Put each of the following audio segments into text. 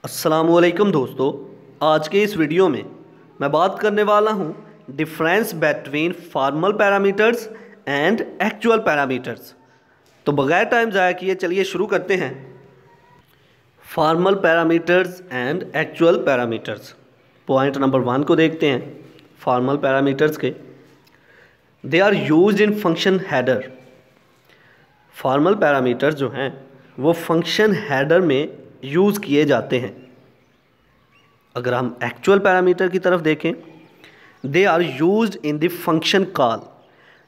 अस्सलामुअलैकुम दोस्तों, आज के इस वीडियो में मैं बात करने वाला हूँ difference between formal parameters and actual parameters. तो बगैर टाइम ज़ाया किए चलिए शुरू करते हैं। Formal parameters and actual parameters, point number 1 को देखते हैं। फॉर्मल पैरामीटर्स के they are used in function header. Formal parameters जो हैं वो फंक्शन हेडर में यूज़ किए जाते हैं। अगर हम एक्चुअल पैरामीटर की तरफ देखें, they are used in the function call.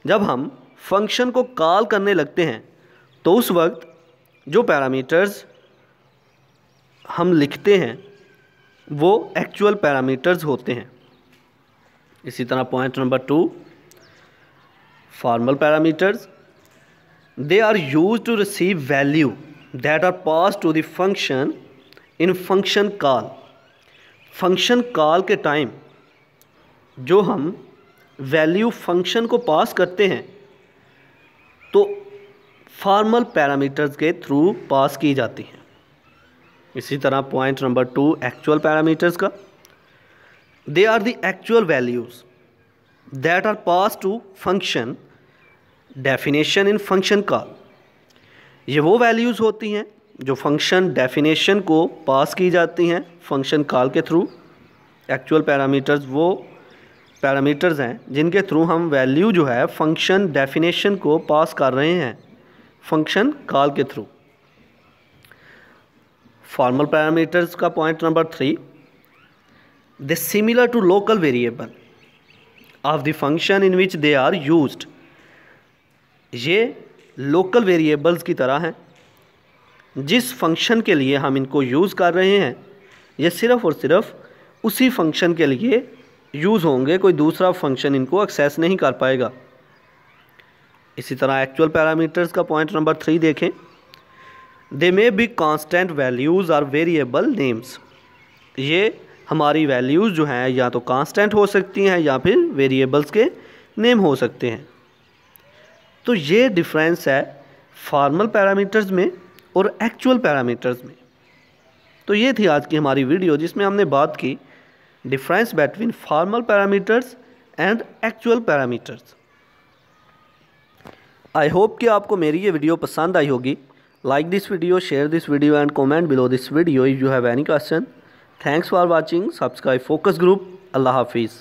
जब हम फंक्शन को कॉल करने लगते हैं तो उस वक्त जो पैरामीटर्स हम लिखते हैं वो एक्चुअल पैरामीटर्स होते हैं। इसी तरह point number 2, formal parameters they are used to receive value that are passed to the function in function call। Function call के टाइम जो हम वैल्यू फंक्शन को पास करते हैं तो फॉर्मल पैरामीटर्स के थ्रू पास की जाती हैं। इसी तरह पॉइंट नंबर 2 एक्चुअल पैरामीटर्स का, they are the actual values that are pass to function definition in function call. ये वो वैल्यूज़ होती हैं जो फंक्शन डेफिनेशन को पास की जाती हैं फंक्शन कॉल के थ्रू। एक्चुअल पैरामीटर्स वो पैरामीटर्स हैं जिनके थ्रू हम वैल्यू जो है फंक्शन डेफिनेशन को पास कर रहे हैं फंक्शन कॉल के थ्रू। फॉर्मल पैरामीटर्स का point number 3, they similar to local variable of the function in which they are used. ये लोकल वेरिएबल्स की तरह हैं। जिस फंक्शन के लिए हम इनको यूज़ कर रहे हैं ये सिर्फ़ और सिर्फ उसी फंक्शन के लिए यूज़ होंगे, कोई दूसरा फंक्शन इनको एक्सेस नहीं कर पाएगा। इसी तरह एक्चुअल पैरामीटर्स का पॉइंट नंबर 3 देखें, दे मे बी कांस्टेंट वैल्यूज़ और वेरिएबल नेम्स। ये हमारी वैल्यूज़ जो हैं या तो कांस्टेंट हो सकती हैं या फिर वेरिएबल्स के नेम हो सकते हैं। तो ये डिफरेंस है फॉर्मल पैरामीटर्स में और एक्चुअल पैरामीटर्स में। तो ये थी आज की हमारी वीडियो जिसमें हमने बात की difference between formal parameters and actual parameters. I hope कि आपको मेरी ये वीडियो पसंद आई होगी। Like this video, share this video and comment below this video if you have any question. Thanks for watching. Subscribe focus group. अल्लाह हाफिज़।